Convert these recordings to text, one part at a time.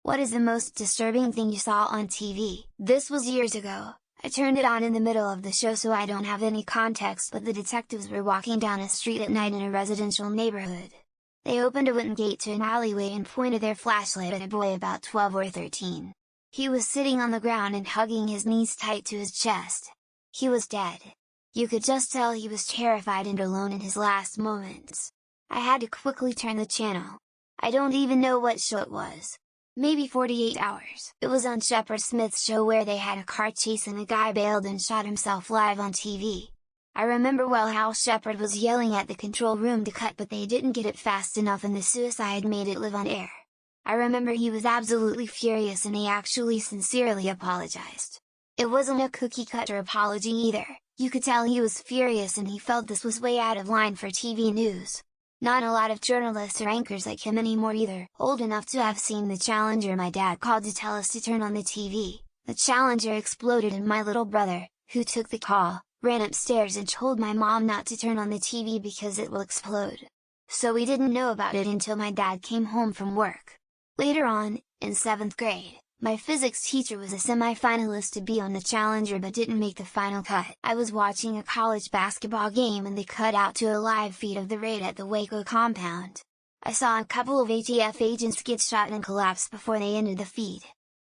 What is the most disturbing thing you saw on TV? This was years ago. I turned it on in the middle of the show so I don't have any context, but the detectives were walking down a street at night in a residential neighborhood. They opened a wooden gate to an alleyway and pointed their flashlight at a boy about 12 or 13. He was sitting on the ground and hugging his knees tight to his chest. He was dead. You could just tell he was terrified and alone in his last moments. I had to quickly turn the channel. I don't even know what show it was. Maybe 48 Hours. It was on Shepard Smith's show where they had a car chase and a guy bailed and shot himself live on TV. I remember well how Shepard was yelling at the control room to cut, but they didn't get it fast enough and the suicide made it live on air. I remember he was absolutely furious and he actually sincerely apologized. It wasn't a cookie-cutter apology either. You could tell he was furious and he felt this was way out of line for TV news. Not a lot of journalists or anchors like him anymore either, old enough to have seen the Challenger my dad called to tell us to turn on the TV. The Challenger exploded and my little brother, who took the call, ran upstairs and told my mom not to turn on the TV because it will explode. So we didn't know about it until my dad came home from work. Later on, in 7th grade, my physics teacher was a semi-finalist to be on the Challenger but didn't make the final cut. I was watching a college basketball game and they cut out to a live feed of the raid at the Waco compound. I saw a couple of ATF agents get shot and collapse before they ended the feed.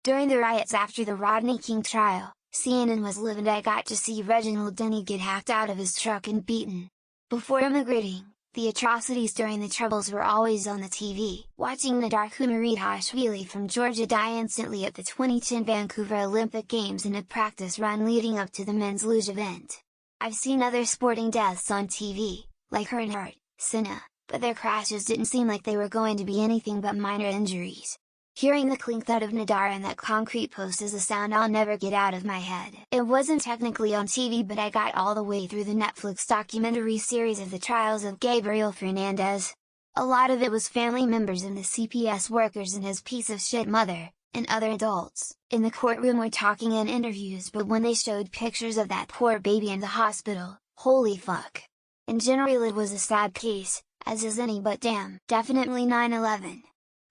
During the riots after the Rodney King trial, CNN was live and I got to see Reginald Denny get hacked out of his truck and beaten. Before immigrating, the atrocities during the Troubles were always on the TV. Watching Nadar Koumaridashvili from Georgia die instantly at the 2010 Vancouver Olympic Games in a practice run leading up to the men's luge event. I've seen other sporting deaths on TV, like Earnhardt, Senna, but their crashes didn't seem like they were going to be anything but minor injuries. Hearing the clink thud of Nadar and that concrete post is a sound I'll never get out of my head. It wasn't technically on TV but I got all the way through the Netflix documentary series of the trials of Gabriel Fernandez. A lot of it was family members and the CPS workers and his piece of shit mother, and other adults, in the courtroom were talking in interviews, but when they showed pictures of that poor baby in the hospital, holy fuck. In general it was a sad case, as is any, but damn, definitely 9/11.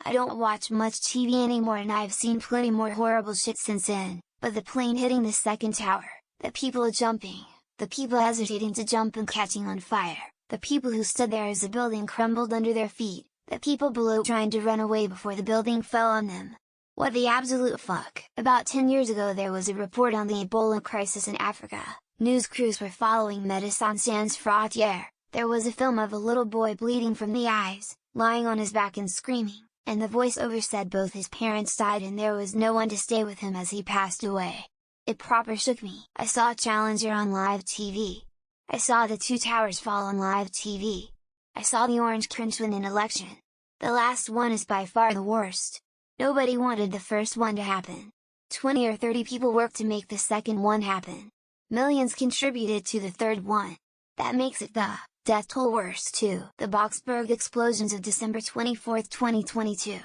I don't watch much TV anymore and I've seen plenty more horrible shit since then, but the plane hitting the second tower, the people jumping, the people hesitating to jump and catching on fire, the people who stood there as the building crumbled under their feet, the people below trying to run away before the building fell on them. What the absolute fuck? About 10 years ago there was a report on the Ebola crisis in Africa. News crews were following Médecins Sans Frontières. There was a film of a little boy bleeding from the eyes, lying on his back and screaming, and the voiceover said both his parents died and there was no one to stay with him as he passed away. It proper shook me. I saw Challenger on live TV. I saw the two towers fall on live TV. I saw the Orange Trench win an election. The last one is by far the worst. Nobody wanted the first one to happen. 20 or 30 people worked to make the second one happen. Millions contributed to the third one. That makes it the death toll worse too. The Boksburg explosions of December 24, 2022.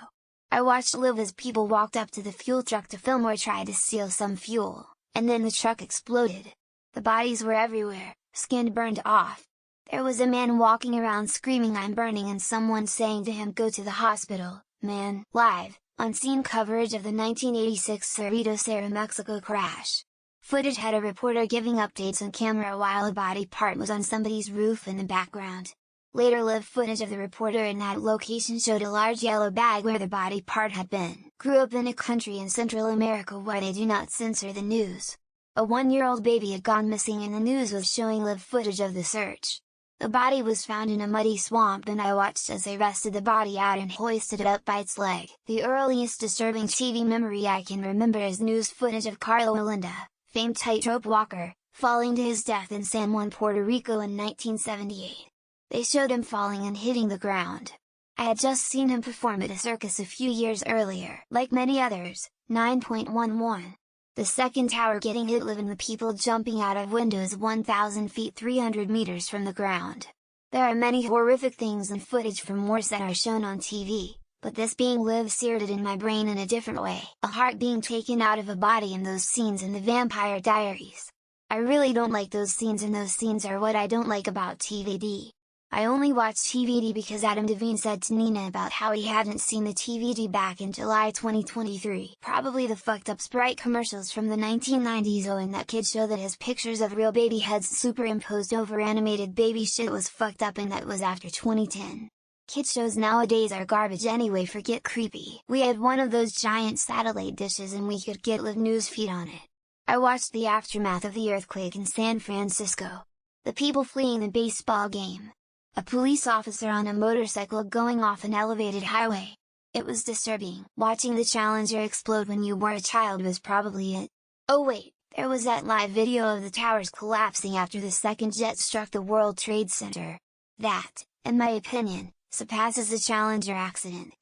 I watched live as people walked up to the fuel truck to film or tried to steal some fuel, and then the truck exploded. The bodies were everywhere, skin burned off. There was a man walking around screaming "I'm burning" and someone saying to him "Go to the hospital, man." Live, on-scene coverage of the 1986 Cerritos Aeromexico crash. Footage had a reporter giving updates on camera while a body part was on somebody's roof in the background. Later live footage of the reporter in that location showed a large yellow bag where the body part had been. Grew up in a country in Central America where they do not censor the news. A 1-year-old baby had gone missing and the news was showing live footage of the search. The body was found in a muddy swamp and I watched as they wrested the body out and hoisted it up by its leg. The earliest disturbing TV memory I can remember is news footage of Carlo Olinda, famed tightrope walker, falling to his death in San Juan, Puerto Rico in 1978. They showed him falling and hitting the ground. I had just seen him perform at a circus a few years earlier. Like many others, 9.11. The second tower getting hit live and the people jumping out of windows 1,000 feet 300 meters from the ground. There are many horrific things and footage from wars that are shown on TV, but this being live seared it in my brain in a different way. A heart being taken out of a body in those scenes in the Vampire Diaries. I really don't like those scenes and those scenes are what I don't like about TVD. I only watched TVD because Adam Devine said to Nina about how he hadn't seen the TVD back in July 2023. Probably the fucked up Sprite commercials from the 1990s. Oh, and that kid show that has pictures of real baby heads superimposed over animated baby shit was fucked up, and that was after 2010. Kid shows nowadays are garbage anyway, forget creepy. We had one of those giant satellite dishes and we could get live newsfeed on it. I watched the aftermath of the earthquake in San Francisco. The people fleeing the baseball game. A police officer on a motorcycle going off an elevated highway. It was disturbing. Watching the Challenger explode when you were a child was probably it. Oh wait, there was that live video of the towers collapsing after the second jet struck the World Trade Center. That, in my opinion, surpasses the Challenger accident.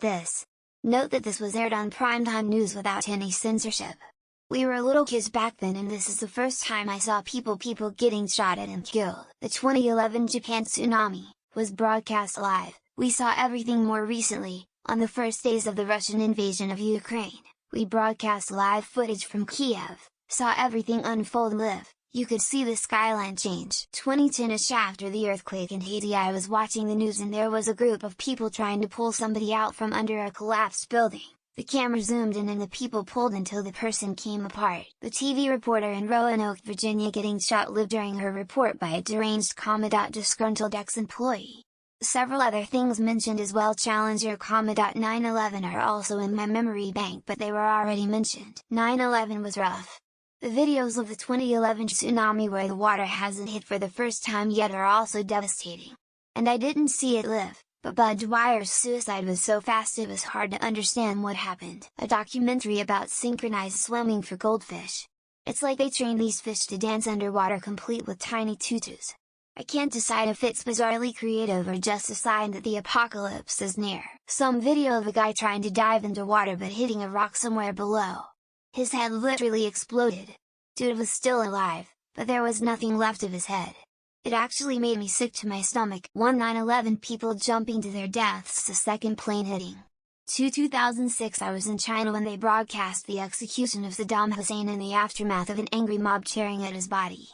Note that this was aired on primetime news without any censorship. We were little kids back then, and this is the first time I saw people getting shot at and killed. The 2011 Japan tsunami was broadcast live. We saw everything more recently, on the first days of the Russian invasion of Ukraine. We broadcast live footage from Kiev, saw everything unfold live. You could see the skyline change. 2010ish after the earthquake in Haiti, I was watching the news and there was a group of people trying to pull somebody out from under a collapsed building. The camera zoomed in and the people pulled until the person came apart. The TV reporter in Roanoke, Virginia getting shot lived during her report by a deranged disgruntled ex-employee. Several other things mentioned as well. Challenger, 9/11 are also in my memory bank, but they were already mentioned. 9/11 was rough. The videos of the 2011 tsunami where the water hasn't hit for the first time yet are also devastating. And I didn't see it live. But Bud Dwyer's suicide was so fast it was hard to understand what happened. A documentary about synchronized swimming for goldfish. It's like they trained these fish to dance underwater complete with tiny tutus. I can't decide if it's bizarrely creative or just a sign that the apocalypse is near. Some video of a guy trying to dive into water but hitting a rock somewhere below. His head literally exploded. Dude was still alive, but there was nothing left of his head. It actually made me sick to my stomach. 9/11 people jumping to their deaths. The second plane hitting. 2006 I was in China when they broadcast the execution of Saddam Hussein in the aftermath of an angry mob tearing at his body.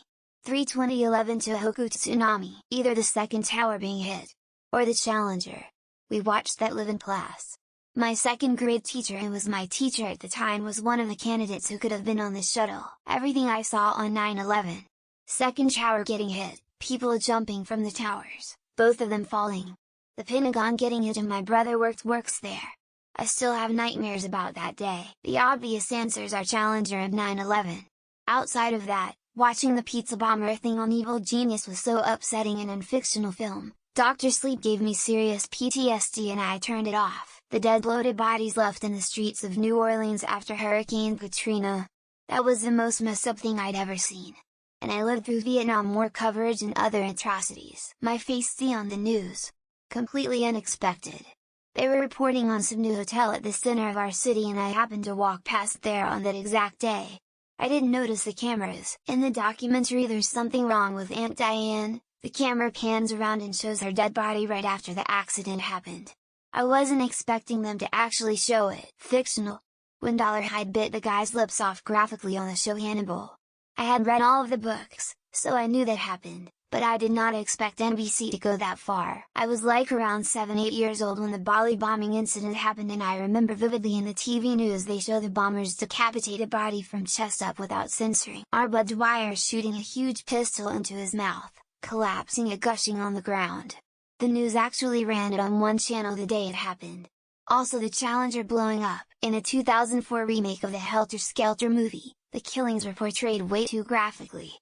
2011 Tohoku tsunami. Either the second tower being hit, or the Challenger. We watched that live in class. My second grade teacher, who was my teacher at the time, was one of the candidates who could have been on the shuttle. Everything I saw on 9/11. Second tower getting hit. People jumping from the towers, both of them falling. The Pentagon getting hit, and my brother works there. I still have nightmares about that day. The obvious answers are Challenger and 9/11. Outside of that, watching the pizza bomber thing on Evil Genius was so upsetting, and in fictional film, Dr. Sleep gave me serious PTSD and I turned it off. The dead bloated bodies left in the streets of New Orleans after Hurricane Katrina. That was the most messed up thing I'd ever seen. And I lived through Vietnam War coverage and other atrocities. My face on the news. Completely unexpected. They were reporting on some new hotel at the center of our city and I happened to walk past there on that exact day. I didn't notice the cameras. In the documentary There's Something Wrong with Aunt Diane, the camera pans around and shows her dead body right after the accident happened. I wasn't expecting them to actually show it. Fictional. When Hyde bit the guy's lips off graphically on the show Hannibal. I had read all of the books, so I knew that happened, but I did not expect NBC to go that far. I was like around 7-8 years old when the Bali bombing incident happened, and I remember vividly in the TV news they show the bomber's decapitated body from chest up without censoring. Our Bud Dwyer shooting a huge pistol into his mouth, collapsing and gushing on the ground. The news actually ran it on one channel the day it happened. Also the Challenger blowing up. In a 2004 remake of the Helter Skelter movie, the killings were portrayed way too graphically.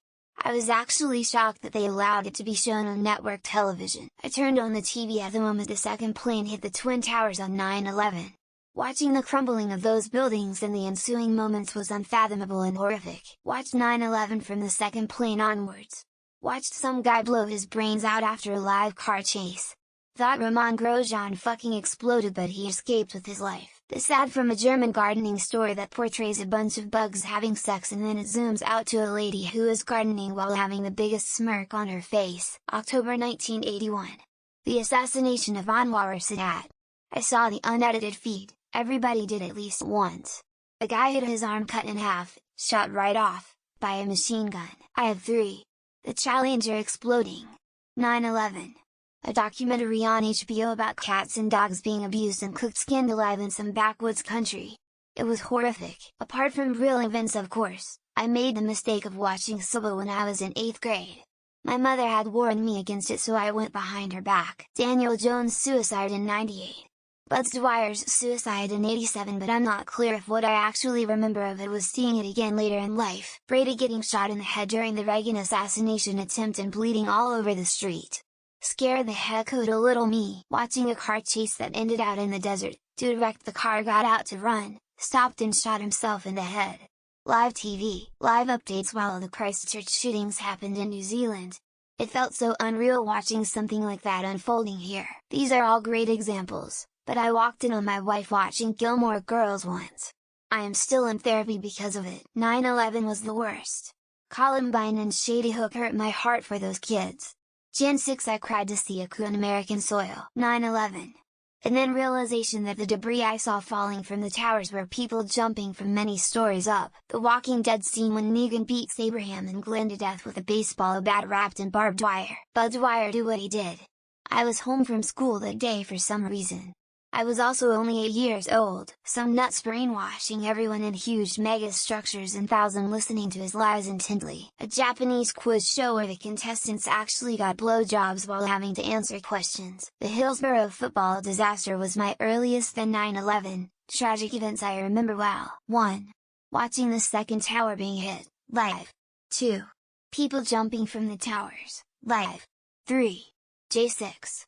I was actually shocked that they allowed it to be shown on network television. I turned on the TV at the moment the second plane hit the Twin Towers on 9/11. Watching the crumbling of those buildings and the ensuing moments was unfathomable and horrific. Watched 9/11 from the second plane onwards. Watched some guy blow his brains out after a live car chase. Thought Roman Grosjean fucking exploded, but he escaped with his life. This ad from a German gardening store that portrays a bunch of bugs having sex and then it zooms out to a lady who is gardening while having the biggest smirk on her face. October 1981. The assassination of Anwar Sadat. I saw the unedited feed. Everybody did at least once. A guy had his arm cut in half, shot right off, by a machine gun. I had 3. The Challenger exploding. 9/11. a documentary on HBO about cats and dogs being abused and cooked skinned alive in some backwoods country. It was horrific. Apart from real events, of course, I made the mistake of watching Suba when I was in 8th grade. My mother had warned me against it, so I went behind her back. Daniel Jones' suicide in '98. Buzz Dwyer's suicide in '87, but I'm not clear if what I actually remember of it was seeing it again later in life. Brady getting shot in the head during the Reagan assassination attempt and bleeding all over the street scared the heck out of little me. Watching a car chase that ended out in the desert, dude wrecked the car, got out to run, stopped and shot himself in the head. Live TV, live updates while the Christchurch shootings happened in New Zealand. It felt so unreal watching something like that unfolding here. These are all great examples, but I walked in on my wife watching Gilmore Girls once. I am still in therapy because of it. 9/11 was the worst. Columbine and Shady Hook hurt my heart for those kids. Gen 6 I cried to see a coup on American soil. 9/11. And then realization that the debris I saw falling from the towers were people jumping from many stories up. The Walking Dead scene when Negan beats Abraham and Glenn to death with a baseball bat wrapped in barbed wire. Buzz Dwyer do what he did. I was home from school that day for some reason. I was also only 8 years old, some nuts brainwashing everyone in huge mega structures and thousand listening to his lies intently. A Japanese quiz show where the contestants actually got blowjobs while having to answer questions. The Hillsborough football disaster was my earliest than 9/11, tragic events I remember well. 1. Watching the second tower being hit, live. 2. People jumping from the towers, live. 3. J6.